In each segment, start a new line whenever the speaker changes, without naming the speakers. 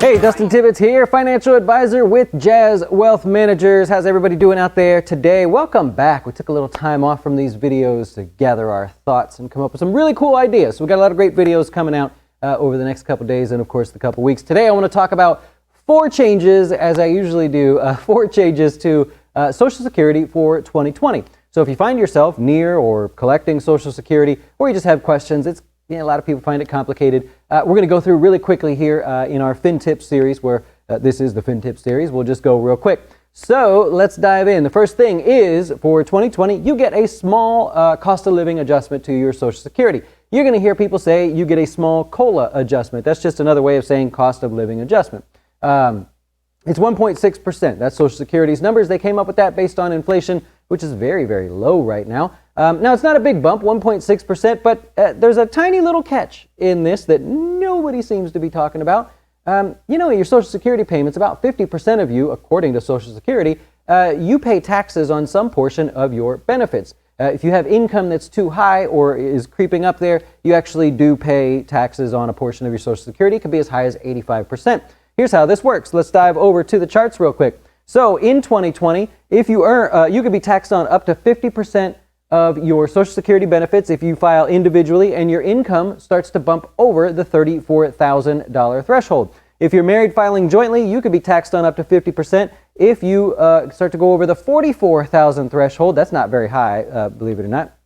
Hey, Dustin Tibbetts here, financial advisor with Jazz Wealth Managers. How's everybody doing out there today? Welcome back. We took a little time off from these videos to gather our thoughts and come up with some really cool ideas. So we've got a lot of great videos coming out over the next couple days and, of course, the couple weeks. Today, I want to talk about 4 changes, as I usually do, 4 changes to Social Security for 2020. So if you find yourself near or collecting Social Security, or you just have questions, a lot of people find it complicated. We're going to go through really quickly here in our FinTips series, where this is the FinTips series. We'll just go real quick. So let's dive in. The first thing is, for 2020, you get a small cost of living adjustment to your Social Security. You're going to hear people say you get a small COLA adjustment. That's just another way of saying cost of living adjustment. It's 1.6%. That's Social Security's numbers. They came up with that based on inflation, which is very, very low right now. Now, it's not a big bump, 1.6%, but there's a tiny little catch in this that nobody seems to be talking about. Your Social Security payments, about 50% of you, according to Social Security, you pay taxes on some portion of your benefits. If you have income that's too high or is creeping up there, you actually do pay taxes on a portion of your Social Security. It could be as high as 85%. Here's how this works. Let's dive over to the charts real quick. So in 2020, if you earn, you could be taxed on up to 50% of your Social Security benefits if you file individually and your income starts to bump over the $34,000 threshold. If you're married filing jointly, you could be taxed on up to 50% if you start to go over the $44,000 threshold. That's not very high, believe it or not,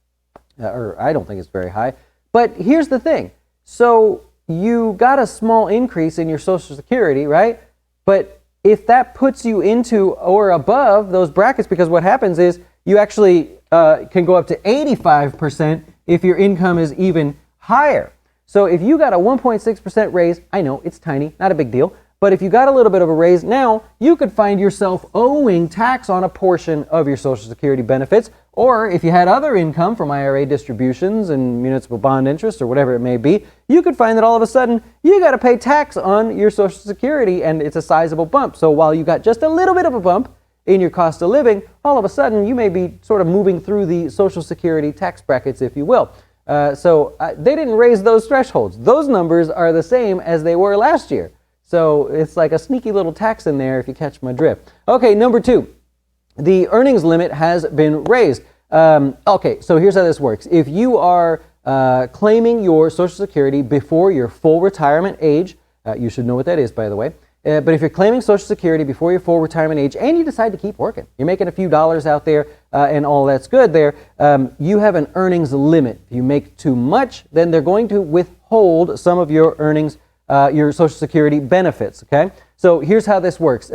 or I don't think it's very high. But here's the thing. So you got a small increase in your Social Security, right? But if that puts you into or above those brackets, because what happens is you actually can go up to 85% if your income is even higher. So if you got a 1.6% raise, I know it's tiny, not a big deal, but if you got a little bit of a raise now, you could find yourself owing tax on a portion of your Social Security benefits, or if you had other income from IRA distributions and municipal bond interest or whatever it may be, you could find that all of a sudden you got to pay tax on your Social Security, and it's a sizable bump. So while you got just a little bit of a bump in your cost of living, all of a sudden you may be sort of moving through the Social Security tax brackets, if you will. So they didn't raise those thresholds. Those numbers are the same as they were last year. So it's like a sneaky little tax in there, if you catch my drift. Okay, number 2, the earnings limit has been raised. Okay, so here's how this works. If you are claiming your Social Security before your full retirement age, you should know what that is, by the way. But if you're claiming Social Security before your full retirement age and you decide to keep working, you're making a few dollars out there and all that's good there, you have an earnings limit. If you make too much, then they're going to withhold some of your earnings, your Social Security benefits, okay? So here's how this works.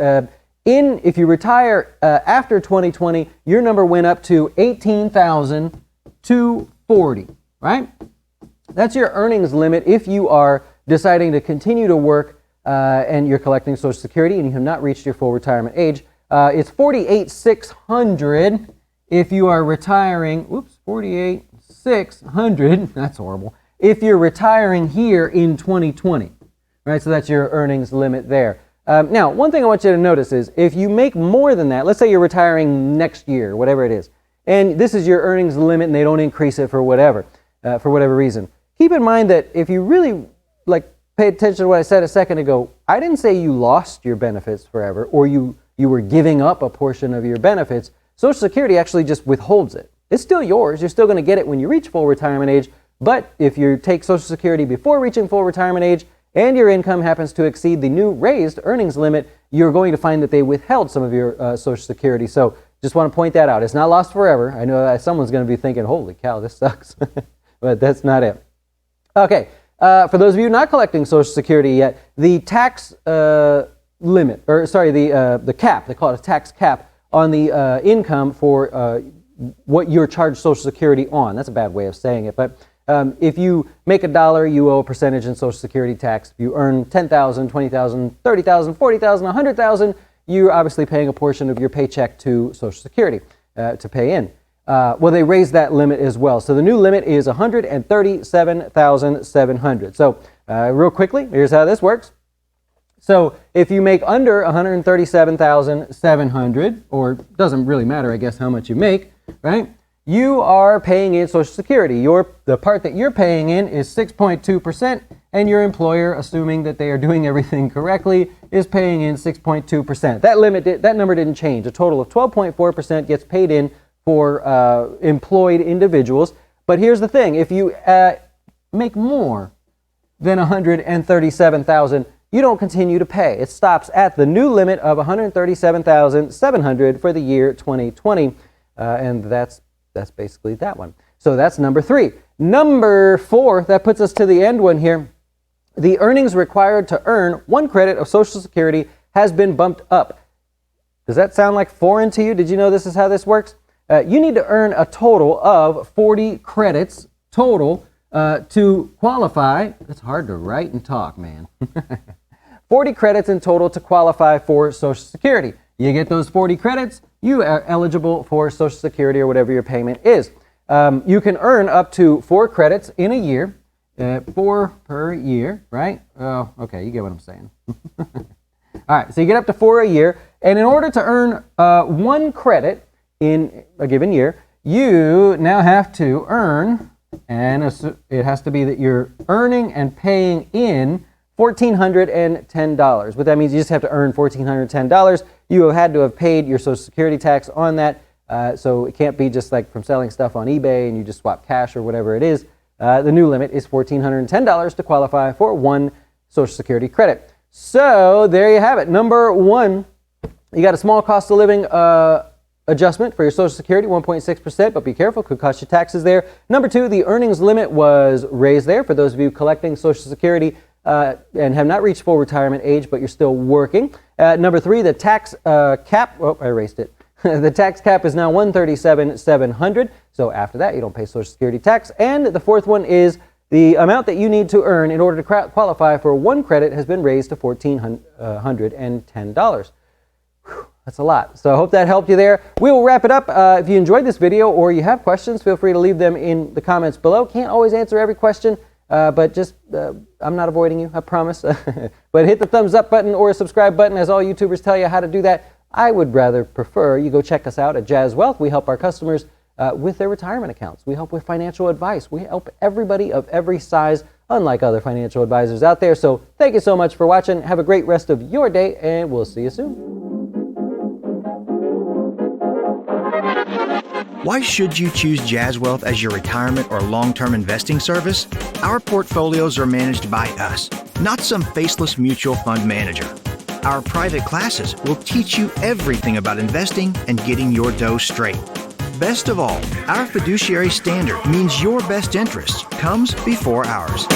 If you retire after 2020, your number went up to $18,240, right? That's your earnings limit if you are deciding to continue to work and you're collecting Social Security and you have not reached your full retirement age. It's $48,600 if you are retiring. Oops, $48,600. That's horrible. If you're retiring here in 2020, right? So that's your earnings limit there. Now, one thing I want you to notice is if you make more than that, let's say you're retiring next year, whatever it is, and this is your earnings limit and they don't increase it for whatever reason. Keep in mind that if you really pay attention to what I said a second ago, I didn't say you lost your benefits forever or you were giving up a portion of your benefits. Social Security actually just withholds it. It's still yours. You're still going to get it when you reach full retirement age. But if you take Social Security before reaching full retirement age and your income happens to exceed the new raised earnings limit, you're going to find that they withheld some of your Social Security. So just want to point that out. It's not lost forever. I know that someone's going to be thinking, holy cow, this sucks. But that's not it. Okay. For those of you not collecting Social Security yet, the tax limit, the cap, they call it a tax cap on the income for what you're charged Social Security on. That's a bad way of saying it, but if you make $1, you owe a percentage in Social Security tax. If you earn $10,000, $20,000, $30,000, $40,000, $100,000, you're obviously paying a portion of your paycheck to Social Security to pay in. Well, they raised that limit as well. So the new limit is $137,700. So real quickly, here's how this works. So if you make under $137,700, or doesn't really matter, I guess, how much you make, right? You are paying in Social Security. The part that you're paying in is 6.2%, and your employer, assuming that they are doing everything correctly, is paying in 6.2%. That number didn't change. A total of 12.4% gets paid in for employed individuals. But here's the thing: if you make more than $137,000, you don't continue to pay. It stops at the new limit of $137,700 for the year 2020, and that's basically that one. So that's number 3. Number 4, that puts us to the end one here. The earnings required to earn 1 credit of Social Security has been bumped up. Does that sound like foreign to you? Did you know this is how this works? You need to earn a total of 40 credits total to qualify. It's hard to write and talk, man. 40 credits in total to qualify for Social Security. You get those 40 credits, you are eligible for Social Security or whatever your payment is. You can earn up to 4 credits in a year, 4 per year, right? Oh, okay, you get what I'm saying. All right, so you get up to 4 a year, and in order to earn 1 credit in a given year, you now have to earn, and it has to be that you're earning and paying in $1,410. What that means, you just have to earn $1,410. You have had to have paid your Social Security tax on that. So it can't be just like from selling stuff on eBay and you just swap cash or whatever it is. The new limit is $1,410 to qualify for 1 Social Security credit. So there you have it. Number 1, you got a small cost of living adjustment for your Social Security, 1.6%, but be careful, could cost you taxes there. Number 2, the earnings limit was raised there for those of you collecting Social Security and have not reached full retirement age, but you're still working. Number 3, the tax cap, oh, I erased it. The tax cap is now $137,700. So after that, you don't pay Social Security tax. And the 4th one is the amount that you need to earn in order to qualify for 1 credit has been raised to $1,410. That's a lot. So I hope that helped you there. We will wrap it up. If you enjoyed this video or you have questions, feel free to leave them in the comments below. Can't always answer every question, but just I'm not avoiding you, I promise. But hit the thumbs up button or subscribe button, as all YouTubers tell you how to do that. I would rather prefer you go check us out at Jazz Wealth. We help our customers with their retirement accounts. We help with financial advice. We help everybody of every size, unlike other financial advisors out there. So thank you so much for watching. Have a great rest of your day, and we'll see you soon.
Why should you choose Jazz Wealth as your retirement or long-term investing service? Our portfolios are managed by us, not some faceless mutual fund manager. Our private classes will teach you everything about investing and getting your dough straight. Best of all, our fiduciary standard means your best interest comes before ours.